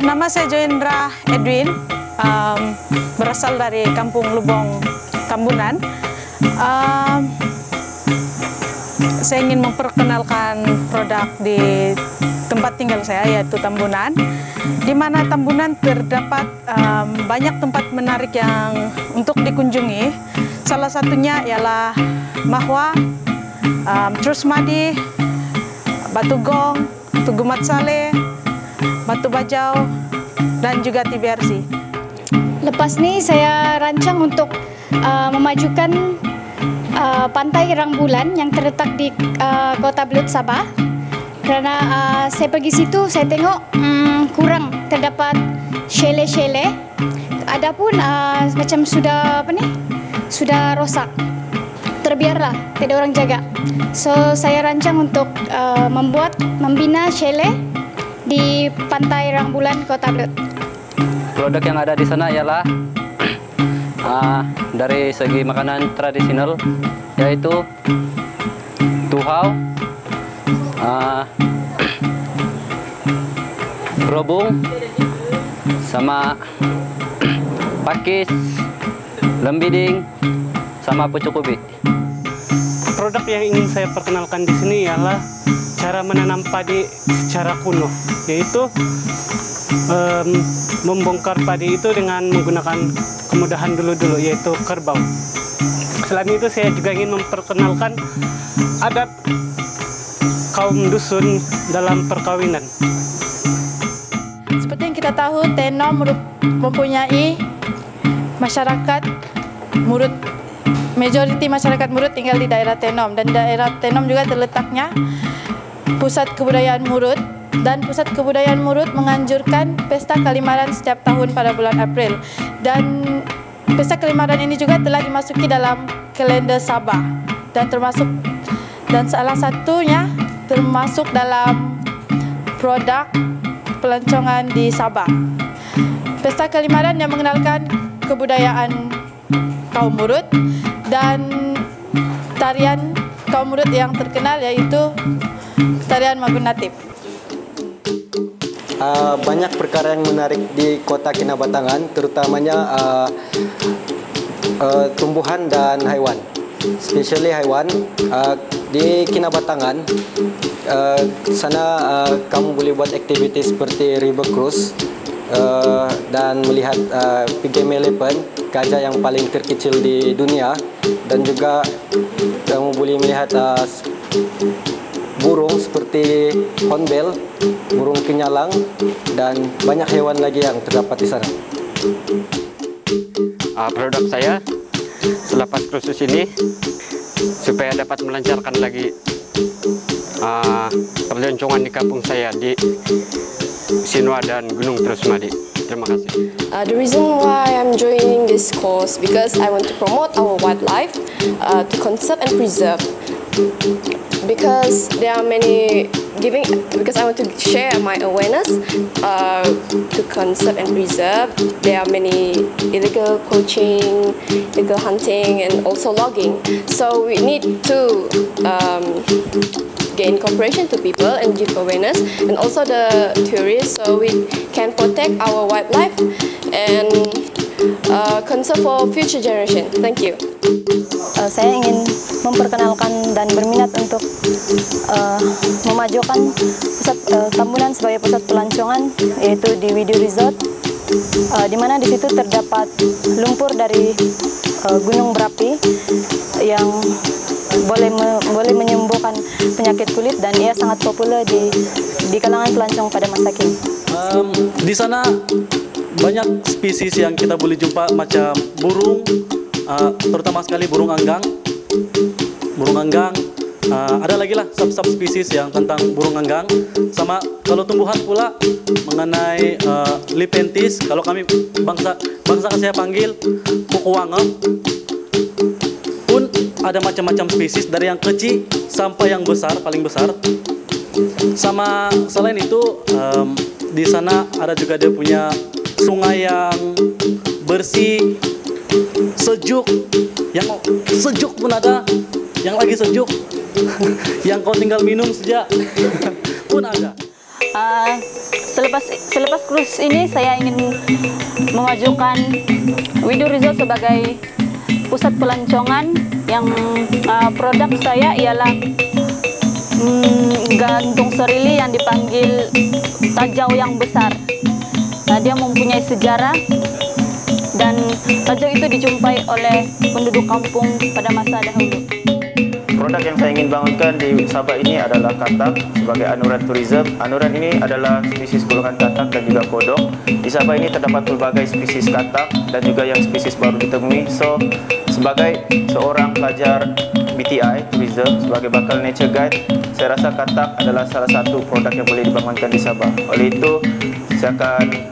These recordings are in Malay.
Nama saya Joindra Edwin, berasal dari Kampung Lubong, Tambunan. Saya ingin memperkenalkan produk di tempat tinggal saya, yaitu Tambunan, di mana Tambunan terdapat banyak tempat menarik yang untuk dikunjungi. Salah satunya ialah Mahwa, Trusmadi, Batu Gong, Tugu Mat Saleh, Batu Bajau, dan juga TBRC. Lepas ini saya rancang untuk memajukan Pantai Rangbulan yang terletak di Kota Belud, Sabah. Karena saya pergi situ, saya tengok kurang terdapat chalet-chalet. Adapun macam sudah sudah rosak, terbiarlah, tidak orang jaga. So saya rancang untuk membina chalet di Pantai Rangbulan, Kota Belud. Produk yang ada di sana ialah dari segi makanan tradisional, yaitu tuhau, berobong, sama pakis, lembiding, sama pucuk ubi. Produk yang ingin saya perkenalkan di sini ialah cara menanam padi secara kuno, yaitu membongkar padi itu dengan menggunakan kemudahan dulu-dulu, yaitu kerbau. Selain itu saya juga ingin memperkenalkan adat kaum dusun dalam perkawinan. Seperti yang kita tahu, Tenom mempunyai masyarakat Murut. Majoriti masyarakat Murut tinggal di daerah Tenom, dan daerah Tenom juga terletaknya pusat kebudayaan Murut. Dan pusat kebudayaan Murut menganjurkan pesta Kalimaran setiap tahun pada bulan April. Dan pesta Kalimaran ini juga telah dimasuki dalam kalender Sabah, dan salah satunya termasuk dalam produk pelancongan di Sabah. Pesta Kalimaran yang mengenalkan kebudayaan kaum Murut dan tarian kaum Murut yang terkenal, yaitu tarian Magun Natib. Banyak perkara yang menarik di Kota Kinabatangan, terutamanya tumbuhan dan haiwan. Especially haiwan di Kinabatangan, sana kamu boleh buat aktiviti seperti river cruise dan melihat pygmy elephant, gajah yang paling terkecil di dunia, dan juga kamu boleh melihat burung seperti hornbill, burung kenyalang, dan banyak hewan lagi yang terdapat di sana. Produk saya selepas kursus ini supaya dapat melancarkan lagi perloncongan di kampung saya di Sinua dan Gunung Trusmadi. Terima kasih. The reason why I'm joining this course because I want to promote our wildlife, to conserve and preserve. Because there are many because I want to share my awareness to conserve and preserve. There are many illegal poaching, illegal hunting, and also logging. So we need to gain cooperation to people and give awareness, and also the tourists, so we can protect our wildlife and conserve for future generation. Thank you. Saya ingin memperkenalkan dan berminat untuk memajukan pusat Tambunan sebagai pusat pelancongan, yaitu di Widu Resort, di mana di situ terdapat lumpur dari gunung berapi yang boleh menyembuhkan penyakit kulit, dan ia sangat populer di kalangan pelancong pada masa kini. Di sana banyak spesies yang kita boleh jumpa, macam burung, terutama sekali burung anggang. Ada lagi lah sub spesies yang tentang burung anggang. Sama kalau tumbuhan pula mengenai Lepenthes, kalau kami bangsa saya panggil Pukuwange, pun ada macam-macam spesies dari yang kecil sampai yang besar, paling besar. Sama selain itu di sana ada juga dia punya sungai yang bersih, sejuk, yang sejuk pun ada, yang lagi sejuk, yang kau tinggal minum saja pun ada. Selepas cruise ini saya ingin memajukan Wido Resort sebagai pusat pelancongan yang produk saya ialah gantung serili yang dipanggil Tajau yang besar. Dia mempunyai sejarah dan Tajau itu dijumpai oleh penduduk kampung pada masa dahulu. Produk yang saya ingin bangunkan di Sabah ini adalah katak sebagai anuran tourism. Anuran ini adalah spesies golongan katak dan juga kodok. Di Sabah ini terdapat berbagai spesies katak dan juga yang spesies baru ditemui. So, sebagai seorang pelajar BTI tourism, sebagai bakal nature guide, saya rasa katak adalah salah satu produk yang boleh dibangunkan di Sabah. Oleh itu, saya akan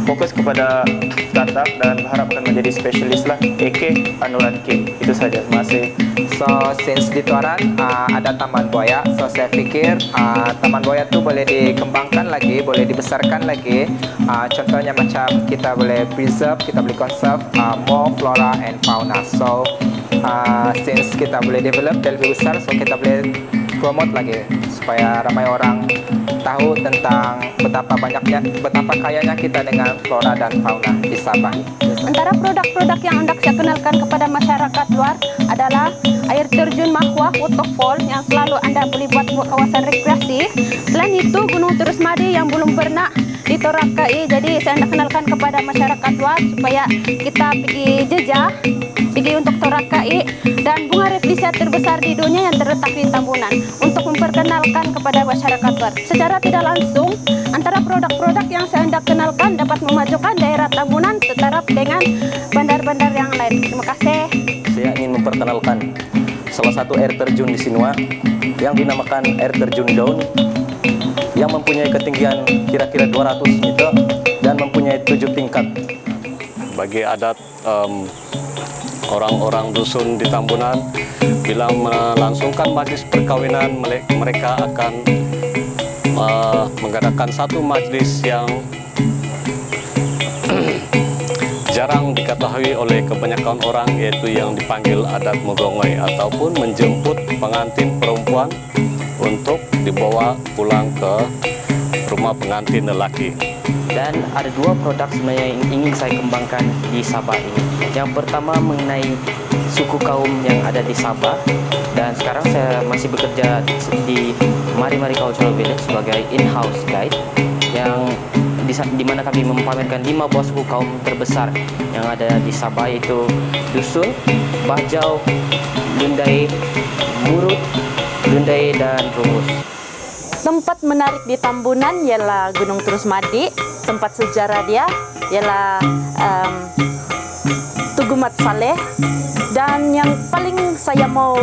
fokus kepada katak dan berharap akan menjadi spesialis lah, AK Anuran King. Itu saja. Terima kasih. So since di Tuaran ada taman buaya, so saya pikir taman buaya itu boleh dikembangkan lagi, boleh dibesarkan lagi. Contohnya macam kita boleh preserve, kita boleh conserve more flora and fauna. So since kita boleh develop dan lebih besar, so kita boleh promote lagi supaya ramai orang tahu tentang betapa kayanya kita dengan flora dan fauna di Sabah. Antara produk-produk yang hendak saya kenalkan kepada masyarakat luar adalah air terjun Mahwah Waterfall yang selalu Anda boleh buat kawasan rekreasi. Selain itu Gunung Terus Madi yang belum pernah ditorakai. Jadi saya hendak kenalkan kepada masyarakat luar supaya kita pergi jejak, pergi untuk torakai, dan bunga refleksi terbesar di dunia yang terletak di Tambunan untuk memperkenalkan kepada masyarakat luar. Secara tidak langsung, antara produk-produk yang saya hendak kenalkan dapat memajukan daerah Tambunan setaraf dengan bandar-bandar yang lain. Terima kasih. Saya ingin memperkenalkan salah satu air terjun di Sinua yang dinamakan air terjun Daun yang mempunyai ketinggian kira-kira 200 meter dan mempunyai 7 tingkat. Bagi adat orang-orang dusun di Tambunan, bila melangsungkan majlis perkawinan, mereka akan mengadakan satu majlis yang jarang diketahui oleh kebanyakan orang, yaitu yang dipanggil adat Mogongoi, ataupun menjemput pengantin perempuan untuk dibawa pulang ke rumah pengantin lelaki. Dan ada dua produk sebenarnya yang ingin saya kembangkan di Sabah ini. Yang pertama mengenai suku kaum yang ada di Sabah, dan sekarang saya masih bekerja di Mari-Mari Cultural Village sebagai in-house guide yang di mana kami memamerkan 5 buah suku kaum terbesar yang ada di Sabah, yaitu Dusun, Bajau, Lundai, Murut, Lundai, dan Rumus. Tempat menarik di Tambunan ialah Gunung Terus Madi. Tempat sejarah dia ialah Tugu Mat Saleh. Dan yang paling saya mau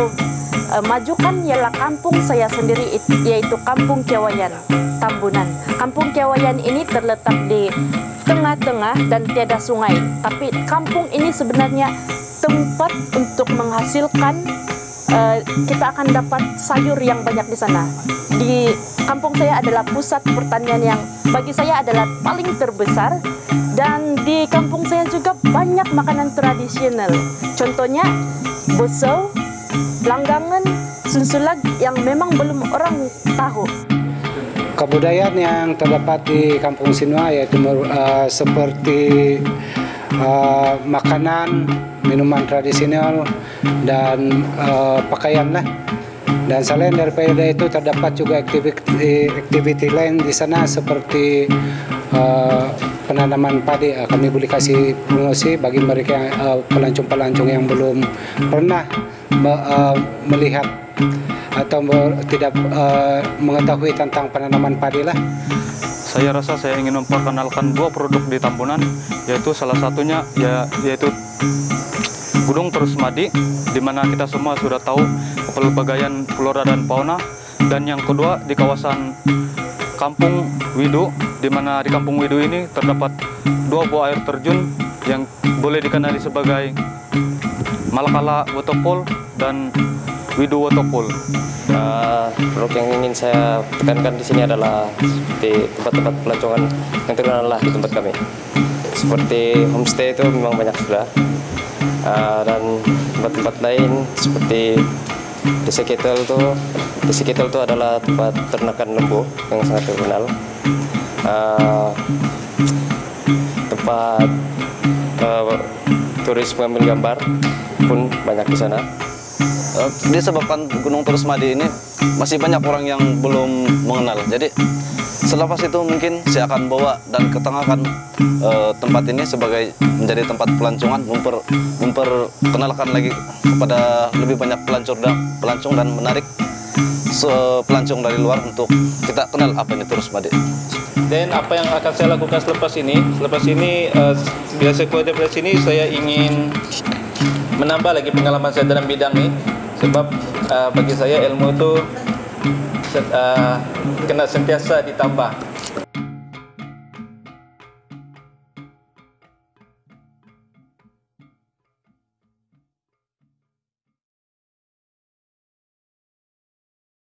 majukan ialah kampung saya sendiri, yaitu Kampung Kewayan Tambunan. Kampung Kewayan ini terletak di tengah-tengah dan tiada sungai. Tapi kampung ini sebenarnya tempat untuk menghasilkan, kita akan dapat sayur yang banyak di sana. Di kampung saya adalah pusat pertanian yang bagi saya adalah paling terbesar, dan di kampung saya juga banyak makanan tradisional. Contohnya bosau, langgangan, sunsulag yang memang belum orang tahu. Kebudayaan yang terdapat di Kampung Sinua yaitu seperti makanan, minuman tradisional, dan pakaian lah. Dan selain daripada itu terdapat juga aktiviti lain di sana seperti penanaman padi. Kami boleh kasih promosi bagi mereka pelancong-pelancong yang belum pernah melihat atau tidak mengetahui tentang penanaman padi lah. Saya rasa saya ingin memperkenalkan 2 produk di Tambunan, yaitu salah satunya yaitu Gunung Terus Madi, di mana kita semua sudah tahu pelbagaian flora dan fauna, dan yang kedua di kawasan Kampung Widu, di mana di Kampung Widu ini terdapat 2 buah air terjun yang boleh dikenali sebagai Malakala Waterfall dan Widu Waterfall. Produk yang ingin saya tekankan di sini adalah seperti tempat-tempat pelancongan yang terkenal lah di tempat kami. Seperti homestay itu memang banyak sudah, dan tempat-tempat lain seperti Desa Ketel itu adalah tempat ternakan lembu yang sangat terkenal. Tempat turis mengambil gambar pun banyak di sana. Disebabkan Gunung Terus Madi ini masih banyak orang yang belum mengenal. Jadi selepas itu mungkin saya akan bawa dan ketengahkan tempat ini sebagai menjadi tempat pelancongan, memperkenalkan lagi kepada lebih banyak pelancong dan menarik pelancong dari luar untuk kita kenal apa ini Terus Madi. Dan apa yang akan saya lakukan selepas ini bila saya keluar dari sini, saya ingin menambah lagi pengalaman saya dalam bidang ini. Sebab bagi saya ilmu itu kena sentiasa ditambah.